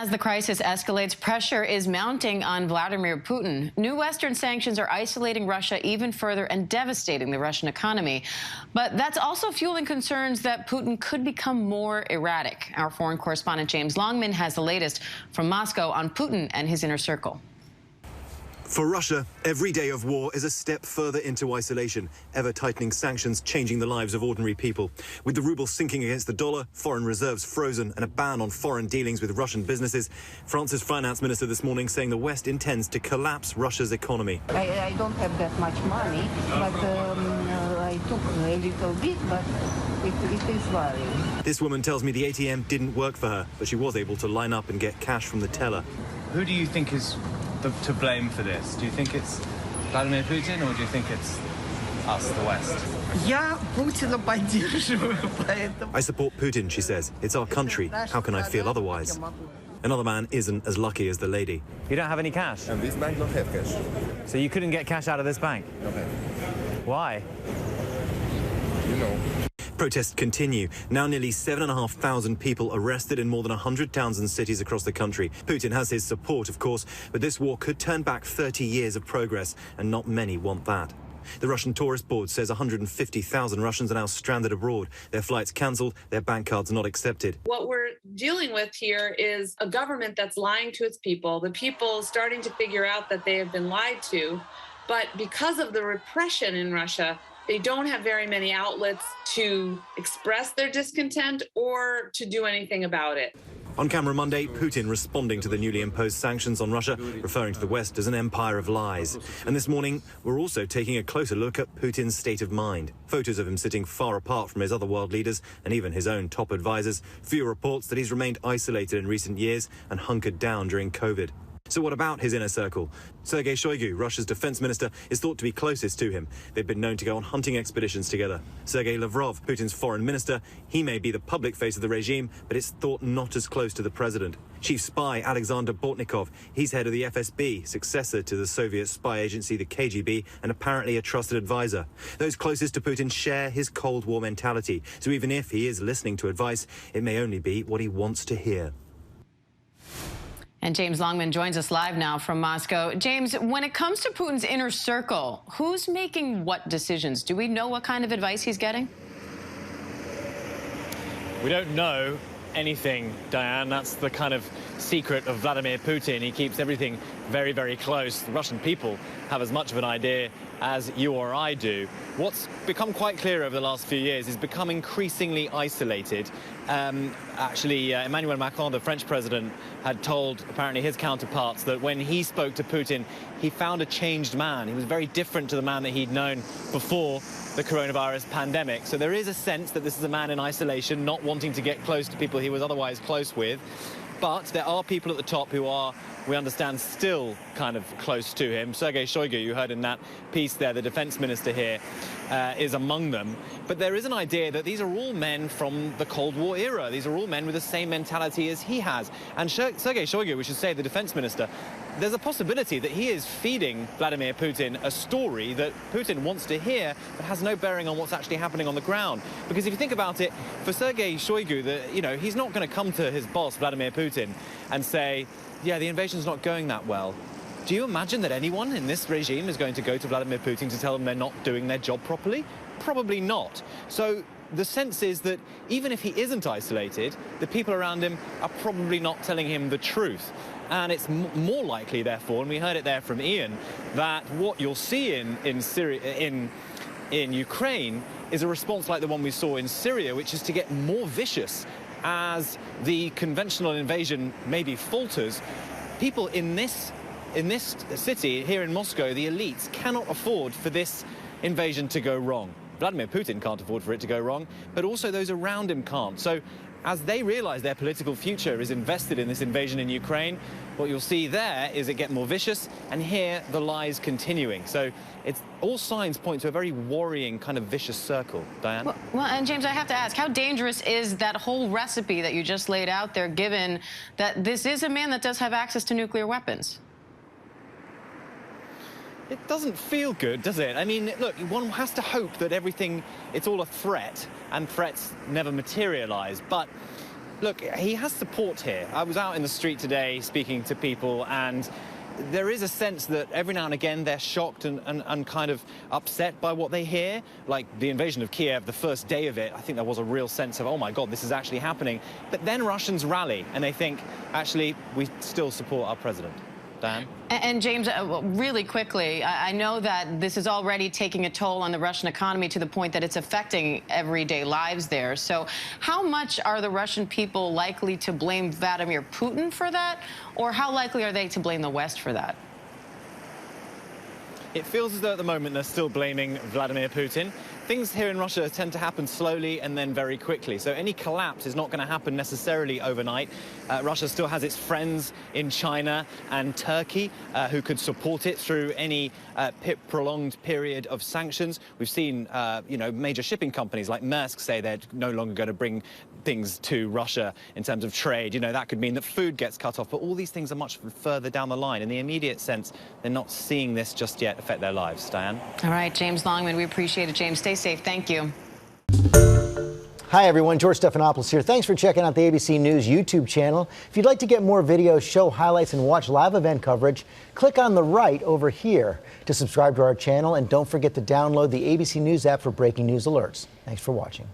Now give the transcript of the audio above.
As the crisis escalates, pressure is mounting on Vladimir Putin. New Western sanctions are isolating Russia even further and devastating the Russian economy. But that's also fueling concerns that Putin could become more erratic. Our foreign correspondent James Longman has the latest from Moscow on Putin and his inner circle. For Russia, every day of war is a step further into isolation, ever-tightening sanctions changing the lives of ordinary people. With the ruble sinking against the dollar, foreign reserves frozen and a ban on foreign dealings with Russian businesses, France's finance minister this morning saying the West intends to collapse Russia's economy. I don't have that much money, but I took a little bit, but it is worrying. This woman tells me the ATM didn't work for her, but she was able to line up and get cash from the teller. Who do you think is to blame for this? Do you think it's Vladimir Putin, or do you think it's us, the West? I support Putin, she says. It's our country. How can I feel otherwise? Another man isn't as lucky as the lady. You don't have any cash? And this bank don't have cash. So you couldn't get cash out of this bank? No. Why? You know. Protests continue. Now nearly 7,500 people arrested in more than 100 towns and cities across the country. Putin has his support, of course, but this war could turn back 30 years of progress, and not many want that. The Russian Tourist Board says 150,000 Russians are now stranded abroad. Their flights cancelled, their bank cards not accepted. What we're dealing with here is a government that's lying to its people, the people starting to figure out that they have been lied to. But because of the repression in Russia, they don't have very many outlets to express their discontent or to do anything about it. On camera Monday, Putin responding to the newly imposed sanctions on Russia, referring to the West as an empire of lies. And this morning, we're also taking a closer look at Putin's state of mind. Photos of him sitting far apart from his other world leaders and even his own top advisors. Few reports that he's remained isolated in recent years and hunkered down during COVID. So what about his inner circle? Sergei Shoigu, Russia's defense minister, is thought to be closest to him. They've been known to go on hunting expeditions together. Sergei Lavrov, Putin's foreign minister, he may be the public face of the regime, but it's thought not as close to the president. Chief spy Alexander Bortnikov, he's head of the FSB, successor to the Soviet spy agency, the KGB, and apparently a trusted advisor. Those closest to Putin share his Cold War mentality, so even if he is listening to advice, it may only be what he wants to hear. And James Longman joins us live now from Moscow. James, when it comes to Putin's inner circle, who's making what decisions? Do we know what kind of advice he's getting? We don't know anything, Diane. That's the kind of secret of Vladimir Putin. He keeps everything very, very close. The Russian people have as much of an idea as you or I do. What's become quite clear over the last few years is become increasingly isolated. Emmanuel Macron, the French president, had told apparently his counterparts that when he spoke to Putin, he found a changed man. He was very different to the man that he'd known before the coronavirus pandemic. So there is a sense that this is a man in isolation, not wanting to get close to people he was otherwise close with. But there are people at the top who are, we understand, still kind of close to him. Sergei Shoigu, you heard in that piece there, the defense minister here, is among them. But there is an idea that these are all men from the Cold War era. These are all men with the same mentality as he has. And Sergei Shoigu, we should say, the defense minister, there's a possibility that he is feeding Vladimir Putin a story that Putin wants to hear but has no bearing on what's actually happening on the ground. Because if you think about it, for Sergei Shoigu, he's not going to come to his boss, Vladimir Putin, and say, yeah, the invasion's not going that well. Do you imagine that anyone in this regime is going to go to Vladimir Putin to tell them they're not doing their job properly? Probably not. So the sense is that even if he isn't isolated, the people around him are probably not telling him the truth. And it's more likely, therefore, and we heard it there from Ian, that what you'll see in Ukraine is a response like the one we saw in Syria, which is to get more vicious as the conventional invasion maybe falters. People in this city, here in Moscow, the elites cannot afford for this invasion to go wrong. Vladimir Putin can't afford for it to go wrong, but also those around him can't. So as they realize their political future is invested in this invasion in Ukraine, what you'll see there is it get more vicious, and here the lies continuing. So it's all signs point to a very worrying kind of vicious circle. Diane? Well, and James, I have to ask, how dangerous is that whole recipe that you just laid out there, given that this is a man that does have access to nuclear weapons? It doesn't feel good, does it? I mean, look, one has to hope that it's all a threat, and threats never materialize. But Look, he has support here. I was out in the street today speaking to people, and there is a sense that every now and again they're shocked and kind of upset by what they hear. Like the invasion of Kiev, the first day of it, I think there was a real sense of, oh my God, this is actually happening. But then Russians rally and they think, actually, we still support our president. Dan? And James, really quickly, I know that this is already taking a toll on the Russian economy to the point that it's affecting everyday lives there. So how much are the Russian people likely to blame Vladimir Putin for that? Or how likely are they to blame the West for that? It feels as though at the moment they're still blaming Vladimir Putin. Things here in Russia tend to happen slowly and then very quickly. So any collapse is not going to happen necessarily overnight. Russia still has its friends in China and Turkey who could support it through any prolonged period of sanctions. We've seen, major shipping companies like Maersk say they're no longer going to bring things to Russia in terms of trade. That could mean that food gets cut off. But all these things are much further down the line. In the immediate sense, they're not seeing this just yet affect their lives. Diane? All right, James Longman, we appreciate it. James, stay safe. Thank you. Hi, everyone. George Stephanopoulos here. Thanks for checking out the ABC News YouTube channel. If you'd like to get more videos, show highlights, and watch live event coverage, click on the right over here to subscribe to our channel. And don't forget to download the ABC News app for breaking news alerts. Thanks for watching.